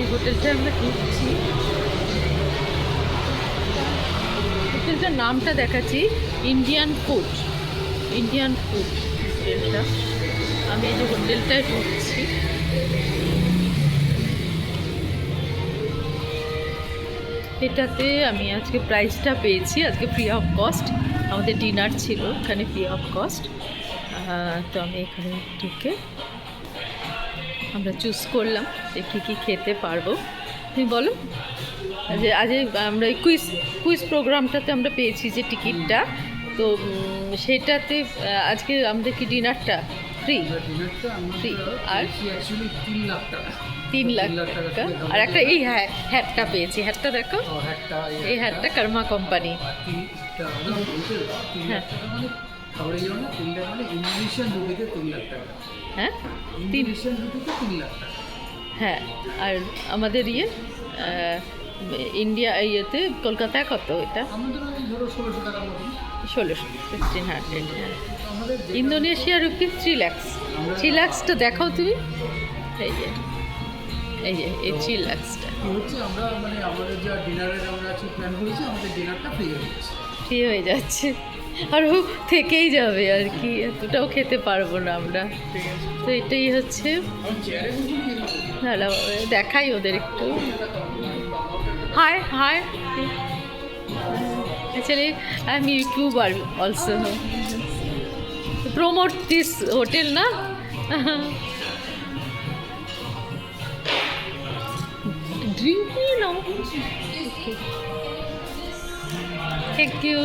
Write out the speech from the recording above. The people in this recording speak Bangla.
এই হোটেলটায় আমরা ঢুকছি। হোটেলটার নামটা দেখাচ্ছি, ইন্ডিয়ান ফুড হোটেলটা। আমি এই যে হোটেলটায় ঢুকছি। এটাতে আমি আজকে প্রাইসটা পেয়েছি, আজকে ফ্রি অফ কস্ট। আমাদের ডিনার ছিল এখানে ফ্রি অফ কস্ট। তো আমি এখানে ঢুকে আমরা চুজ করলাম যে কী কী খেতে পারবো। তুমি বলো যে আজ আমরা এই কুইজ প্রোগ্রামটাতে আমরা পেয়েছি যে টিকিটটা, তো সেটাতে আজকে আমাদের কি ডিনারটা ফ্রি? আর 3 লাখ টাকা। আর একটা এই হ্যাটটা পেয়েছি, হ্যাটটা দেখো, এই হ্যাটটা কর্মা কোম্পানি। হ্যাঁ হ্যাঁ 3 লাখ। হ্যাঁ, আর আমাদের ইন্ডিয়া ইয়েতে কলকাতায় কত এটা? 1600 হ্যাঁ। ইন্দোনেশিয়া রুপি 3 লাখসটা দেখাও তুমি। এই যে এই 3 লাখসটা আমরা মানে আমাদের যা ডিনারের আমরা প্ল্যান করেছি, আমাদের ডিনারটা ফ্রি হয়ে যাচ্ছে। আর ও থেকেই যাবে আর কি, এতটাও খেতে পারবো না আমরা। তো এটাই হচ্ছে, দেখাই ওদের একটু। Hi actually I am YouTuber also, promote this hotel না। ড্রিঙ্ক নিয়ে নাও। Thank you.